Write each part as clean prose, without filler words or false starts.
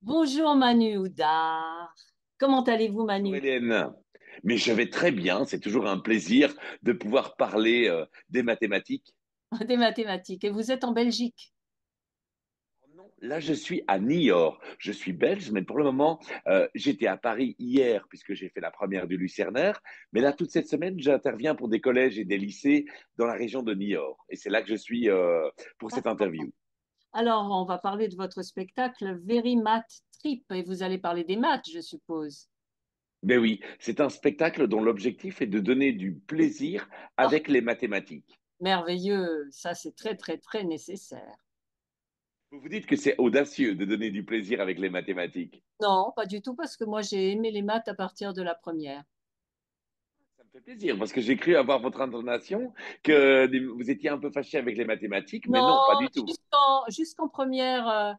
Bonjour Manu Houdard. Comment allez-vous Bonjour Manu? Hélène. Mais je vais très bien, c'est toujours un plaisir de pouvoir parler des mathématiques. Des mathématiques. Et vous êtes en Belgique. Non, là, je suis à Niort. Je suis belge, mais pour le moment, j'étais à Paris hier puisque j'ai fait la première du Lucernaire. Mais là, Ouais. toute cette semaine, j'interviens pour des collèges et des lycées dans la région de Niort. Et c'est là que je suis pour cette interview. Alors, on va parler de votre spectacle Very Math Trip et vous allez parler des maths, je suppose. Mais oui, c'est un spectacle dont l'objectif est de donner du plaisir Oh, avec les mathématiques. merveilleux. Ça, c'est très, très, très nécessaire. Vous vous dites que c'est audacieux de donner du plaisir avec les mathématiques. Non, pas du tout, parce que moi, j'ai aimé les maths à partir de la première. Ça me fait plaisir parce que j'ai cru avoir votre intonation que vous étiez un peu fâché avec les mathématiques, mais Non, non, pas du tout. jusqu'en première,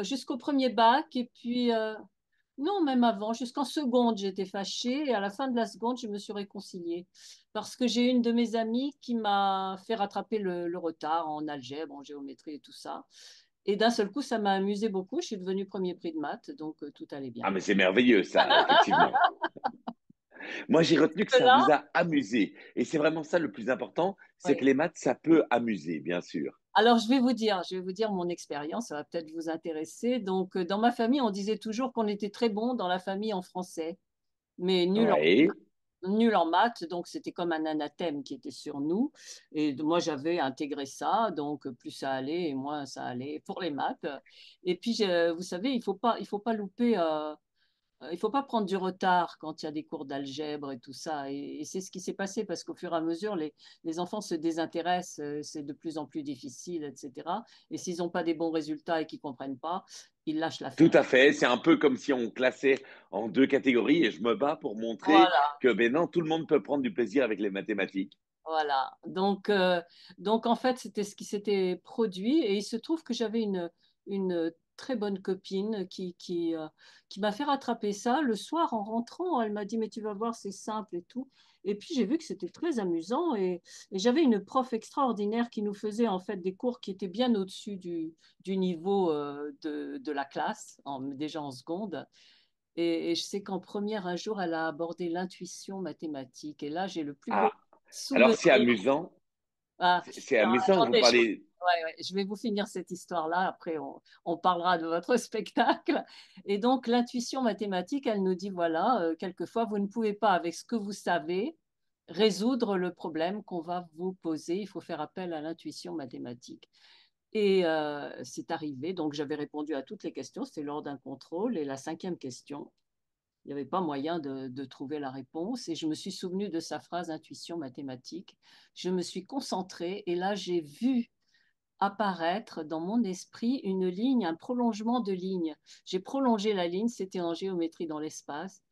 jusqu'au premier bac, et puis non, même avant, jusqu'en seconde, j'étais fâchée et à la fin de la seconde, je me suis réconciliée parce que j'ai une de mes amies qui m'a fait rattraper le retard en algèbre, en géométrie et tout ça. Et d'un seul coup, ça m'a amusé beaucoup. Je suis devenue premier prix de maths, donc tout allait bien. Ah, mais c'est merveilleux ça, effectivement. Moi, j'ai retenu que ça Là, vous a amusé. Et c'est vraiment ça le plus important, c'est que oui. les maths, ça peut amuser, bien sûr. Alors, je vais vous dire mon expérience, ça va peut-être vous intéresser. Donc, dans ma famille, on disait toujours qu'on était très bon dans la famille en français, mais Oui. nul en maths, donc c'était comme un anathème qui était sur nous. Et moi, j'avais intégré ça, donc plus ça allait et moins ça allait pour les maths. Et puis, vous savez, il faut pas louper, il faut pas prendre du retard quand il y a des cours d'algèbre et tout ça. Et c'est ce qui s'est passé parce qu'au fur et à mesure, les enfants se désintéressent, c'est de plus en plus difficile, etc. Et s'ils n'ont pas des bons résultats et qu'ils comprennent pas, ils lâchent Tout l'affaire. à fait. C'est un peu comme si on classait en deux catégories et je me bats pour montrer Voilà. que, ben non, tout le monde peut prendre du plaisir avec les mathématiques. Voilà. Donc en fait, c'était ce qui s'était produit et il se trouve que j'avais une très bonne copine qui m'a fait rattraper ça. Le soir, en rentrant, elle m'a dit, mais tu vas voir, c'est simple et tout. Et puis j'ai vu que c'était très amusant et j'avais une prof extraordinaire qui nous faisait en fait des cours qui étaient bien au-dessus du niveau de la classe, déjà en seconde. Et je sais qu'en première, un jour, elle a abordé l'intuition mathématique. Et là, j'ai le plus beau Ah, alors souvenir. c'est amusant. Ah, C'est alors, amusant que vous attendez, parlez. je vais vous finir cette histoire-là. Après, on parlera de votre spectacle. Et donc, l'intuition mathématique, elle nous dit, voilà, quelquefois, vous ne pouvez pas, avec ce que vous savez, résoudre le problème qu'on va vous poser. Il faut faire appel à l'intuition mathématique. Et c'est arrivé. Donc, j'avais répondu à toutes les questions. C'était lors d'un contrôle. Et la cinquième question, il n'y avait pas moyen de trouver la réponse. Et je me suis souvenu de sa phrase intuition mathématique. Je me suis concentrée et là, j'ai vu apparaître dans mon esprit une ligne, un prolongement de ligne. J'ai prolongé la ligne, c'était en géométrie dans l'espace,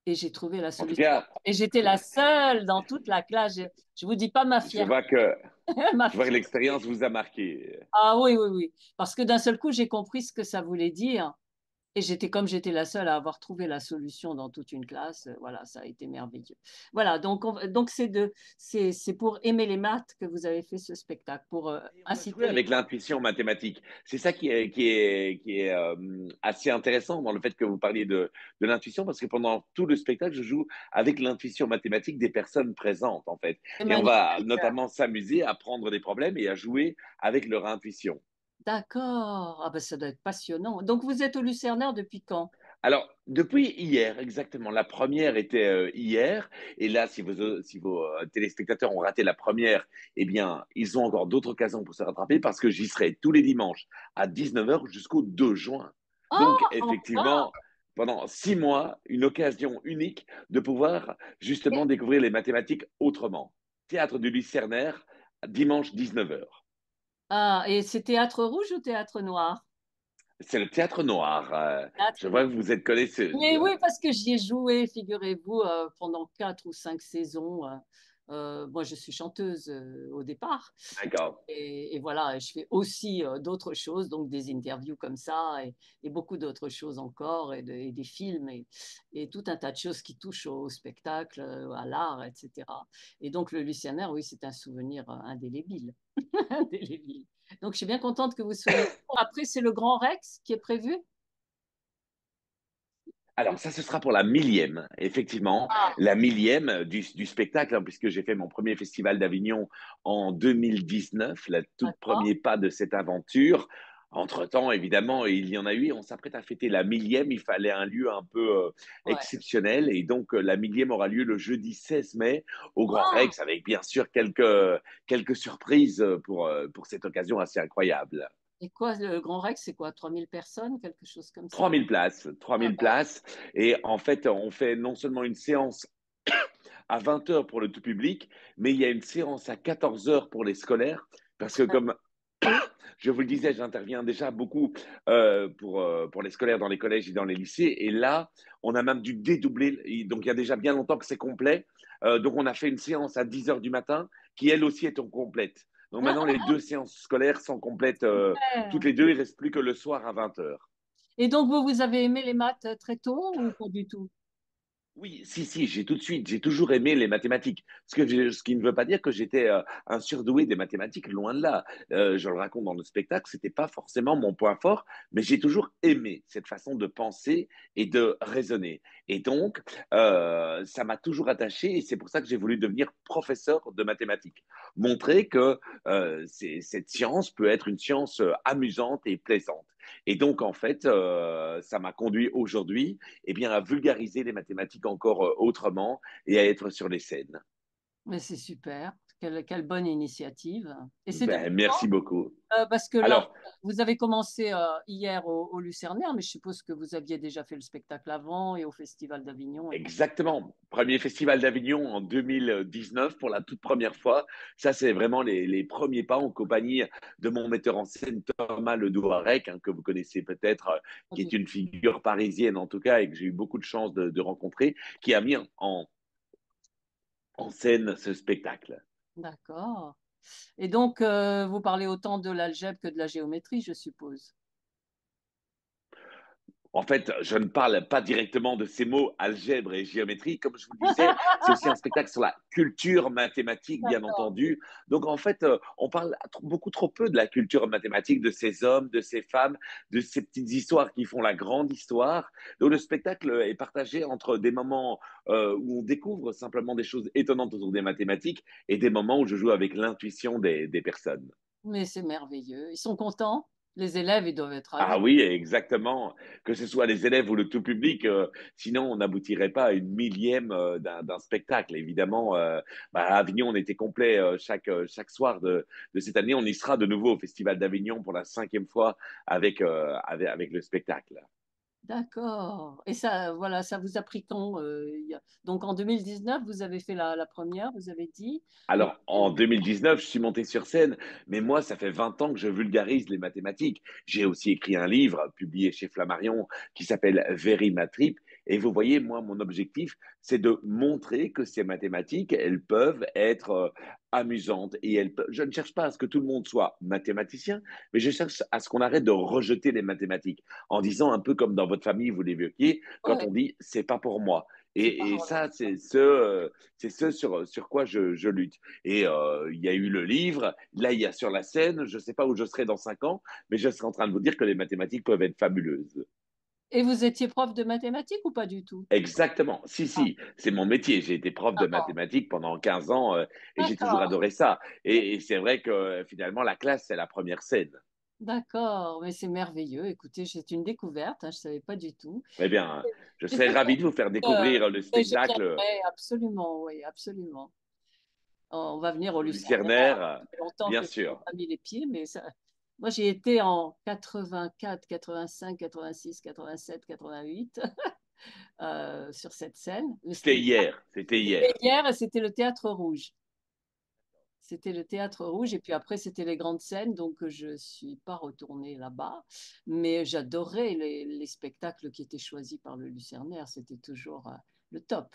et j'ai trouvé la En tout solution. cas, Et j'étais la seule dans toute la classe. Je vous dis pas ma je fierté, vois que, ma je vois que fierté. l'expérience vous a marqué. Ah oui, oui, oui. Parce que d'un seul coup, j'ai compris ce que ça voulait dire. Et j'étais comme j'étais la seule à avoir trouvé la solution dans toute une classe, voilà, ça a été merveilleux. Voilà, donc c'est pour aimer les maths que vous avez fait ce spectacle, pour Et on a joué inciter les avec l'intuition mathématique. C'est ça qui est assez intéressant dans le fait que vous parliez de l'intuition, parce que pendant tout le spectacle, je joue avec l'intuition mathématique des personnes présentes, en fait. c'est Et on va magnifique. notamment s'amuser à prendre des problèmes et à jouer avec leur intuition. D'accord, ah ben ça doit être passionnant. Donc vous êtes au Lucernaire depuis quand? Alors, depuis hier, exactement. La première était hier. Et là, si vos téléspectateurs ont raté la première, eh bien, ils ont encore d'autres occasions pour se rattraper parce que j'y serai tous les dimanches à 19 heures jusqu'au 2 juin. Donc, Oh, enfin! effectivement, pendant 6 mois, une occasion unique de pouvoir justement découvrir les mathématiques autrement. Théâtre du Lucernaire, dimanche 19 heures. Ah, et c'est théâtre rouge ou théâtre noir? C'est le théâtre noir. Je Théâtre vois noir. que vous êtes connaisseuse. Mais oui, parce que j'y ai joué, figurez-vous, pendant 4 ou 5 saisons. Moi, je suis chanteuse au départ. D'accord. Et voilà, je fais aussi d'autres choses, donc des interviews comme ça et beaucoup d'autres choses encore, et des films et tout un tas de choses qui touchent au spectacle, à l'art, etc. Et donc le Lucianaire, oui, c'est un souvenir indélébile. Indélébile. Donc je suis bien contente que vous soyez. Après, c'est le Grand Rex qui est prévu. Alors, ça, ce sera pour la millième, effectivement, Ah, la millième du spectacle, hein, puisque j'ai fait mon premier festival d'Avignon en 2019, le tout d'accord. premier pas de cette aventure. Entre-temps, évidemment, il y en a eu, on s'apprête à fêter la millième, il fallait un lieu un peu Ouais. exceptionnel, et donc la millième aura lieu le jeudi 16 mai au Grand Ah, Rex, avec bien sûr quelques surprises pour cette occasion assez incroyable. et quoi, le Grand Rex, c'est quoi? 3000 personnes, quelque chose comme ça? 3000 places, trois Ah mille ouais, places. Et en fait, on fait non seulement une séance à 20 heures pour le tout public, mais il y a une séance à 14 heures pour les scolaires, parce que très comme je vous le disais, j'interviens déjà beaucoup pour les scolaires dans les collèges et dans les lycées, et là, on a même dû dédoubler, donc il y a déjà bien longtemps que c'est complet, donc on a fait une séance à 10 heures du matin, qui elle aussi est complète. Donc bien. maintenant, les deux séances scolaires sont complètes toutes les deux, il ne reste plus que le soir à 20 heures. Et donc, vous avez aimé les maths très tôt ou pas du tout? Oui, si, si, j'ai tout de suite, j'ai toujours aimé les mathématiques. Ce qui ne veut pas dire que j'étais un surdoué des mathématiques, loin de là. Je le raconte dans le spectacle, c'était pas forcément mon point fort, mais j'ai toujours aimé cette façon de penser et de raisonner. Et donc, ça m'a toujours attaché et c'est pour ça que j'ai voulu devenir professeur de mathématiques. Montrer que cette science peut être une science amusante et plaisante. Et donc, en fait, ça m'a conduit aujourd'hui eh bien, à vulgariser les mathématiques encore autrement et à être sur les scènes. Mais c'est super. Quelle bonne initiative. Et c'est Ben, depuis merci quand? beaucoup. Parce que là, Alors, vous avez commencé hier au Lucernaire, mais je suppose que vous aviez déjà fait le spectacle avant et au Festival d'Avignon et compagnie. exactement. Premier festival d'Avignon en 2019 pour la toute première fois. Ça, c'est vraiment les premiers pas en compagnie de mon metteur en scène Thomas Ledouarec, hein, que vous connaissez peut-être, Pas qui du est tout. une figure parisienne en tout cas et que j'ai eu beaucoup de chance de rencontrer, qui a mis en scène ce spectacle. D'accord. Et donc, vous parlez autant de l'algèbre que de la géométrie, je suppose. En fait, je ne parle pas directement de ces mots algèbre et géométrie. Comme je vous le disais, c'est aussi un spectacle sur la culture mathématique, bien D'accord. entendu. Donc, en fait, on parle beaucoup trop peu de la culture mathématique, de ces hommes, de ces femmes, de ces petites histoires qui font la grande histoire. Donc, le spectacle est partagé entre des moments où on découvre simplement des choses étonnantes autour des mathématiques et des moments où je joue avec l'intuition des personnes. Mais c'est merveilleux. Ils sont contents? Les élèves, ils doivent être Ah ravis. oui, exactement. Que ce soit les élèves ou le tout public, sinon on n'aboutirait pas à une millième d'un spectacle. Évidemment, à Avignon, on était complet chaque soir de cette année. On y sera de nouveau au Festival d'Avignon pour la cinquième fois avec le spectacle. D'accord. Et ça, voilà, ça vous a pris quand? Donc en 2019, vous avez fait la première, vous avez dit. Et Alors, en 2019, je suis monté sur scène, mais moi, ça fait 20 ans que je vulgarise les mathématiques. J'ai aussi écrit un livre publié chez Flammarion qui s'appelle Verimatrip. Et vous voyez, moi, mon objectif, c'est de montrer que ces mathématiques, elles peuvent être amusantes. Je ne cherche pas à ce que tout le monde soit mathématicien, mais je cherche à ce qu'on arrête de rejeter les mathématiques en disant un peu comme dans votre famille, vous l'évoquiez, quand ouais, on dit c'est pas pour moi. c'est pas Et voilà. ça, c'est ce sur quoi je lutte. Et il y a eu le livre, là il y a sur la scène, je ne sais pas où je serai dans 5 ans, mais je serai en train de vous dire que les mathématiques peuvent être fabuleuses. Et vous étiez prof de mathématiques ou pas du tout? Exactement, si, Ah, si, c'est mon métier. J'ai été prof de d'accord. mathématiques pendant 15 ans et j'ai toujours D'accord. adoré ça. Et c'est vrai que finalement, la classe, c'est la première scène. D'accord. Mais c'est merveilleux. Écoutez, c'est une découverte, hein, je ne savais pas du tout. Eh bien, je Et serais c'est ravi de vous faire euh, découvrir le mais je spectacle viendrai absolument, oui, absolument. On va venir au au Lucernaire. Lucernaire, Ça fait longtemps bien que je n'ai sûr. pas mis les pieds, mais ça... Moi, j'y étais en 84, 85, 86, 87, 88 sur cette scène. Mais C'était hier, c'était c'était hier. hier et c'était le Théâtre Rouge. C'était le Théâtre Rouge et puis après, c'était les grandes scènes. Donc, je ne suis pas retournée là-bas. Mais j'adorais les spectacles qui étaient choisis par le Lucernaire. C'était toujours le top.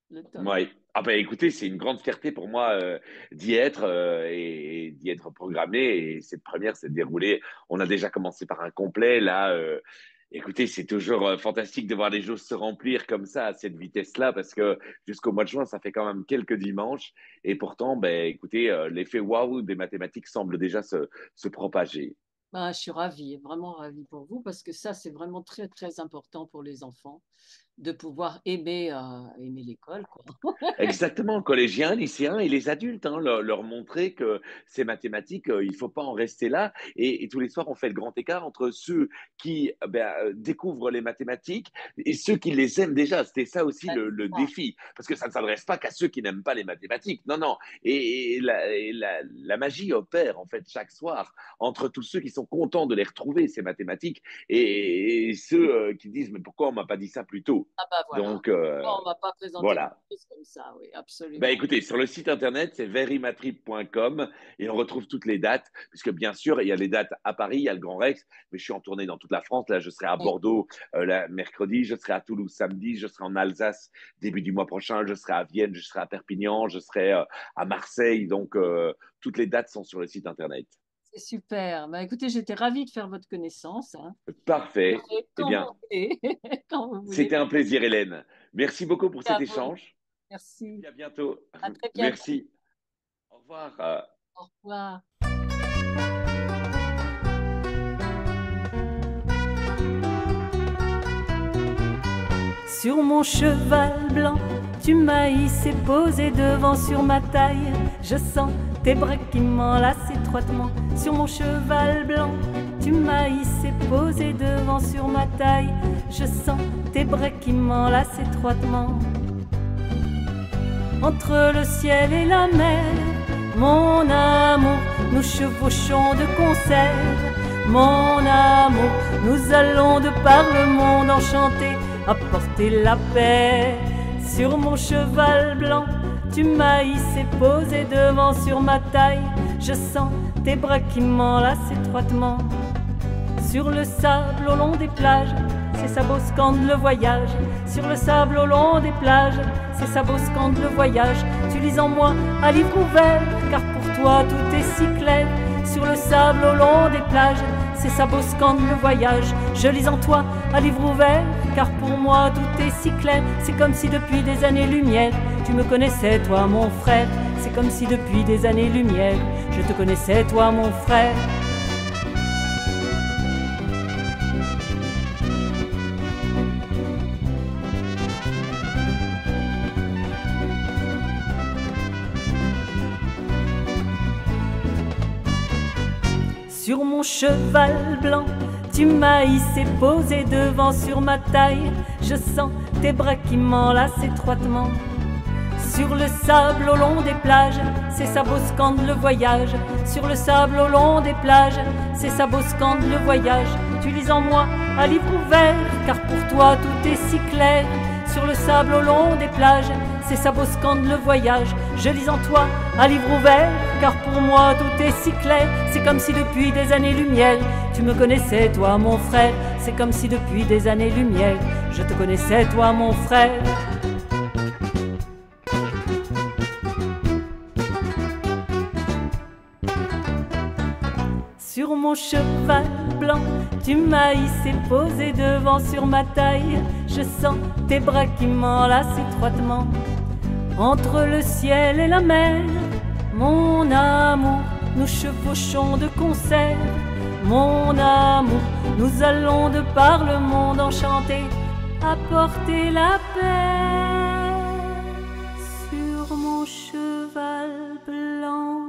Le top. Oui. Ah ben écoutez, c'est une grande fierté pour moi d'y être et d'y être programmé. Et cette première s'est déroulée. On a déjà commencé par un complet. Là, écoutez, c'est toujours fantastique de voir les jours se remplir comme ça à cette vitesse-là, parce que jusqu'au mois de juin, ça fait quand même quelques dimanches. Et pourtant, ben écoutez, l'effet waouh des mathématiques semble déjà se propager. Ben, je suis ravie, vraiment ravie pour vous parce que ça, c'est vraiment très, très important pour les enfants. de pouvoir aimer l'école, quoi. Exactement, collégiens, lycéens et les adultes, hein, leur montrer que ces mathématiques, il faut pas en rester là. Et tous les soirs, on fait le grand écart entre ceux qui découvrent les mathématiques et ceux qui les aiment déjà. C'était ça aussi le défi, parce que ça ne s'adresse pas qu'à ceux qui n'aiment pas les mathématiques. Non, non. La magie opère en fait chaque soir entre tous ceux qui sont contents de les retrouver, ces mathématiques, et ceux qui disent mais pourquoi on m'a pas dit ça plus tôt. Ah bah voilà. Donc On ne va pas présenter des voilà. choses comme ça, oui, Ben absolument. écoutez, sur le site internet, c'est verimatrip.com et on retrouve toutes les dates, puisque bien sûr, il y a les dates à Paris, il y a le Grand Rex, mais je suis en tournée dans toute la France. Là, je serai à Oui. Bordeaux mercredi, je serai à Toulouse samedi, je serai en Alsace début du mois prochain, je serai à Vienne, je serai à Perpignan, je serai à Marseille. Donc, toutes les dates sont sur le site internet. C'est super. Bah, écoutez, j'étais ravie de faire votre connaissance, hein. Parfait. Eh Quand bien, vous voulez, quand vous voulez. c'était un plaisir, Hélène. Merci beaucoup pour cet À vous. échange. Merci. Et à bientôt. À très bientôt. Merci. Au revoir. Au revoir. Sur mon cheval blanc, tu m'as hissé posé devant sur ma taille. Je sens tes bras qui m'enlacent étroitement. Sur mon cheval blanc, tu m'as hissé posé devant sur ma taille. Je sens tes bras qui m'enlacent étroitement. Entre le ciel et la mer, mon amour, nous chevauchons de concert. Mon amour, nous allons de par le monde enchanté apporter la paix. Sur mon cheval blanc, tu m'as hissé posé devant sur ma taille. Je sens tes bras qui m'enlacent étroitement. Sur le sable au long des plages, ses sabots scandent le voyage. Sur le sable au long des plages, ses sabots scandent le voyage. Tu lis en moi à livre ouvert, car pour toi tout est si clair. Sur le sable au long des plages, ses sabots scandent le voyage. Je lis en toi à livre ouvert, car pour moi tout est si clair. C'est comme si depuis des années-lumière, tu me connaissais toi mon frère. C'est comme si depuis des années-lumière, je te connaissais toi mon frère. Sur mon cheval blanc, tu m'as hissé posé devant sur ma taille. Je sens tes bras qui m'enlacent étroitement. Sur le sable au long des plages, ses sabots scandent le voyage. Sur le sable au long des plages, ses sabots scandent le voyage. Tu lis en moi à livre ouvert, car pour toi tout est si clair. Sur le sable au long des plages, ses sabots scandent le voyage. Je lis en toi à livre ouvert, car pour moi tout est si clair. C'est comme si depuis des années-lumière, tu me connaissais toi mon frère. C'est comme si depuis des années-lumière, je te connaissais toi mon frère. Sur mon cheval blanc, tu m'as hissé posé devant sur ma taille. Je sens tes bras qui m'enlacent étroitement. Entre le ciel et la mer, mon amour, nous chevauchons de concert. Mon amour, nous allons de par le monde enchanté apporter la paix. Sur mon cheval blanc.